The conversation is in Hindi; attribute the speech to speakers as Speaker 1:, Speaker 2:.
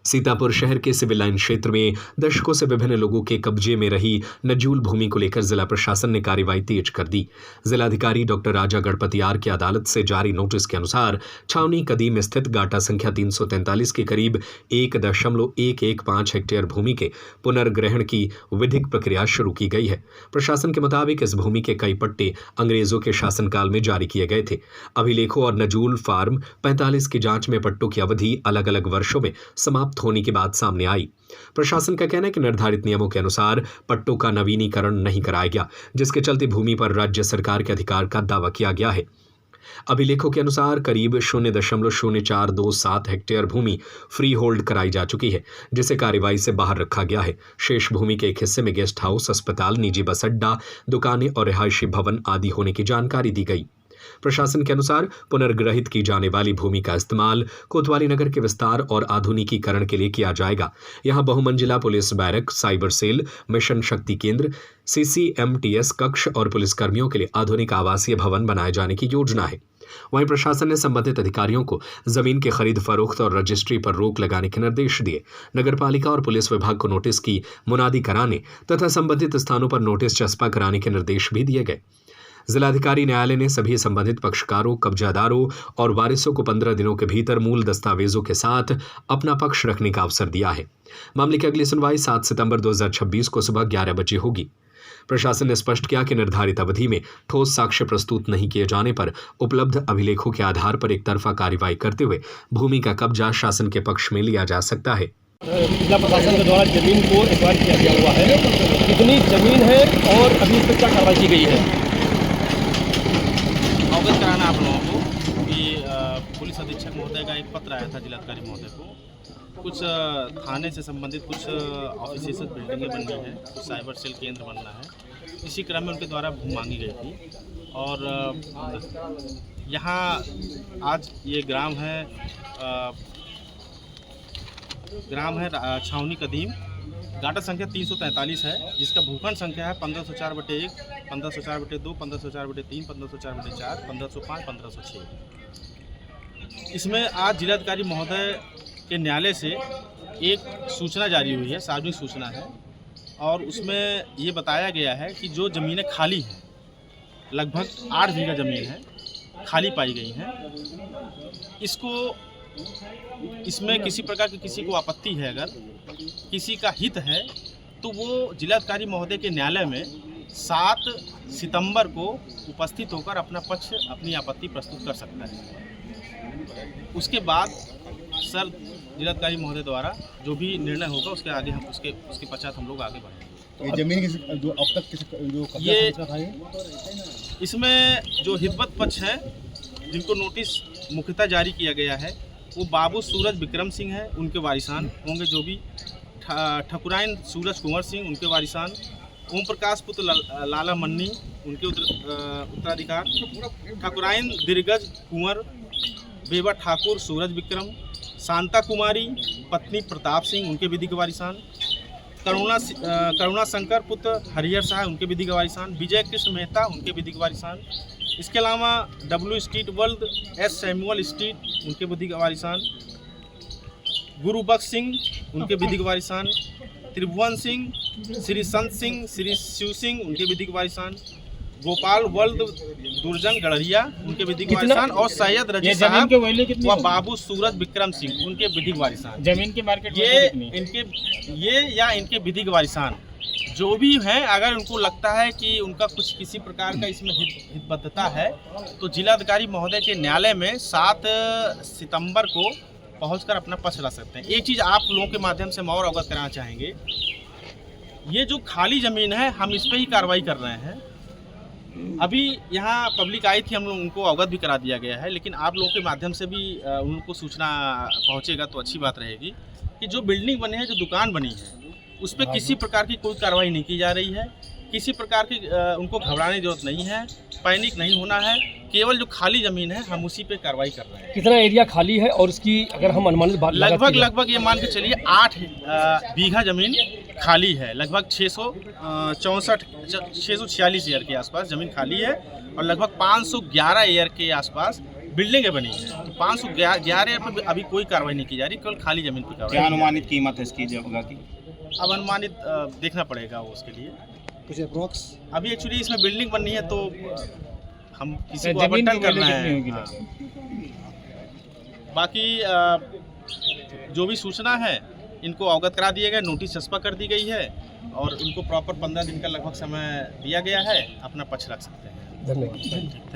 Speaker 1: सीतापुर शहर के सिविल लाइन क्षेत्र में दशकों से विभिन्न लोगों के कब्जे में रही नजूल भूमि को लेकर जिला प्रशासन ने कार्रवाई तेज कर दी। जिलाधिकारी डॉक्टर राजा गणपतियार की अदालत से जारी नोटिस के अनुसार छावनी कदीम स्थित गाटा संख्या 343 के करीब 1.115 हेक्टेयर भूमि के पुनर्ग्रहण की विधिक प्रक्रिया शुरू की गई है। प्रशासन के मुताबिक इस भूमि के कई पट्टे अंग्रेजों के शासनकाल में जारी किए गए थे। अभिलेखों और नजूल फार्म 45 की जांच में पट्टों की अवधि अलग अलग वर्षों में समाप्त होने की बात सामने आई। प्रशासन का कहना है कि निर्धारित नियमों के अनुसार पट्टों का नवीनीकरण नहीं कराया गया, जिसके चलते भूमि पर राज्य सरकार के अधिकार का दावा किया गया है। अभिलेखों के अनुसार करीब 0.0427 हेक्टेयर भूमि फ्री होल्ड कराई जा चुकी है, जिसे कार्यवाही से बाहर रखा गया है। शेष भूमि के एक हिस्से में गेस्ट हाउस, अस्पताल, निजी बस अड्डा, दुकानें और रिहायशी भवन आदि होने की जानकारी दी गई। प्रशासन के अनुसार पुनर्ग्रहित की जाने वाली भूमि का इस्तेमाल कोतवाली नगर के विस्तार और आधुनिकीकरण के लिए किया जाएगा। यहां बहुमंजिला police barrack, cyber cell, mission Shakti केंद्र, CCMTS कक्ष और पुलिसकर्मियों के लिए आधुनिक आवासीय भवन बनाए जाने की योजना है। वहीं प्रशासन ने संबंधित अधिकारियों को जमीन की खरीद फरोख्त और रजिस्ट्री पर रोक लगाने के निर्देश दिए। नगरपालिका और पुलिस विभाग को नोटिस की मुनादी कराने तथा संबंधित स्थानों पर नोटिस चस्पा कराने के निर्देश भी दिए गए। जिलाधिकारी न्यायालय ने सभी संबंधित पक्षकारों, कब्जादारों और वारिसों को 15 दिनों के भीतर मूल दस्तावेजों के साथ अपना पक्ष रखने का अवसर दिया है। मामले की अगली सुनवाई 7 सितंबर 2026 को सुबह 11 बजे होगी। प्रशासन ने स्पष्ट किया कि निर्धारित अवधि में ठोस साक्ष्य प्रस्तुत नहीं किए जाने पर उपलब्ध अभिलेखों के आधार पर एक तरफा कार्रवाई करते हुए भूमि का कब्जा शासन के पक्ष में लिया जा सकता है।
Speaker 2: जिला प्रशासन के द्वारा जमीन को एक्वायर किया गया हुआ है, कितनी जमीन है और अभी इस पर क्या कार्रवाई की गई है।
Speaker 3: अवगत कराना आप लोगों को कि पुलिस अधीक्षक महोदय का एक पत्र आया था जिलाधिकारी महोदय को। कुछ थाने से संबंधित कुछ ऑफिसेस बिल्डिंगें बननी है, कुछ साइबर सेल केंद्र बनना है। इसी क्रम में उनके द्वारा भूमि मांगी गई थी और यहाँ आज ये ग्राम है छावनी कदीम, गाटा संख्या 343 है, जिसका भूखंड संख्या है 1504/1, 1504/2, 1504/3, 1504/4, 1505, 1506। इसमें आज जिलाधिकारी महोदय के न्यायालय से एक सूचना जारी हुई है, सार्वजनिक सूचना है, और उसमें ये बताया गया है कि जो ज़मीनें खाली हैं, लगभग 8 बीघा ज़मीन है खाली पाई गई हैं, इसमें किसी प्रकार की किसी को आपत्ति है, अगर किसी का हित है तो वो जिलाधिकारी महोदय के न्यायालय में 7 सितंबर को उपस्थित होकर अपना पक्ष, अपनी आपत्ति प्रस्तुत कर सकता है। उसके बाद सर जिलाधिकारी महोदय द्वारा जो भी निर्णय होगा उसके आगे हम उसके पश्चात हम लोग आगे बढ़ेंगे।
Speaker 2: ये जमीन जो अब तक जो
Speaker 3: ये इसमें जो हितवत पक्ष है जिनको नोटिस मुख्यतः जारी किया गया है वो बाबू सूरज विक्रम सिंह है, उनके वारिसान होंगे। जो भी ठकुराइन सूरज कुंवर सिंह, उनके वारिसान। ओम प्रकाश पुत्र लाला मन्नी, उनके उत्तराधिकार। ठकुराइन दिरगज कुंवर, बेबा ठाकुर सूरज विक्रम। शांता कुमारी पत्नी प्रताप सिंह, उनके विधिक वारिसान। करुणा शंकर पुत्र हरिहर शाह, उनके विधिक वारिसान। विजय कृष्ण मेहता, उनके विधिक वारिसान। इसके अलावा W street world, S Samuel street, उनके विधिक वारिसान। गुरुबख्श सिंह, उनके विधिक वारिसान। त्रिभुवन सिंह, श्री संत सिंह, श्री शिव सिंह, उनके विधिक वारिसान। गोपाल वर्ल्ड दुर्जन गढ़िया, उनके विधिक वारिसान। और सैयद रजी साहब व बाबू सूरज विक्रम सिंह, उनके विधिक वारिसान।
Speaker 2: जमीन की मार्केट
Speaker 3: इनके विधिक वारिसान जो भी हैं, अगर उनको लगता है कि उनका कुछ किसी प्रकार का इसमें हितबद्धता है तो जिलाधिकारी महोदय के न्यायालय में 7 सितंबर को पहुंचकर अपना पक्ष ला सकते हैं। एक चीज़ आप लोगों के माध्यम से हम और अवगत कराना चाहेंगे, ये जो खाली ज़मीन है हम इस पर ही कार्रवाई कर रहे हैं। अभी यहाँ पब्लिक आई थी, हम लोग उनको अवगत भी करा दिया गया है, लेकिन आप लोगों के माध्यम से भी उनको सूचना पहुँचेगा तो अच्छी बात रहेगी कि जो बिल्डिंग बनी है, जो दुकान बनी है, उस पर किसी प्रकार की कोई कार्रवाई नहीं की जा रही है। किसी प्रकार की उनको घबराने की जरूरत नहीं है, पैनिक नहीं होना है। केवल जो खाली ज़मीन है हम उसी पे कार्रवाई कर रहे हैं।
Speaker 2: कितना एरिया खाली है और उसकी अगर हम अनुमानित बात
Speaker 3: लगभग ये मान के चलिए 8 बीघा ज़मीन खाली है। लगभग 646 एयर के आसपास ज़मीन खाली है और लगभग 511 एयर के आसपास बिल्डिंगें बनी है। तो 511 पर अभी कोई कार्रवाई नहीं की जा रही, केवल खाली जमीन पर
Speaker 4: क्या
Speaker 3: कार्रवाई।
Speaker 4: अनुमानित कीमत है इसकी जगह की?
Speaker 3: अब अनुमानित देखना पड़ेगा वो उसके लिए।
Speaker 5: कुछ अप्रोक्स
Speaker 3: अभी एक्चुअली इसमें बिल्डिंग बननी है तो हम किसी को
Speaker 2: जमीन की
Speaker 3: आवंटन करना
Speaker 2: वैल्यू कितनी
Speaker 3: है।
Speaker 2: होगी?
Speaker 3: बाकी जो भी सूचना है इनको अवगत करा दिया गया, नोटिस चस्पा कर दी गई है और इनको प्रॉपर 15 दिन का लगभग समय दिया गया है, अपना पक्ष रख सकते हैं।
Speaker 5: धन्यवाद।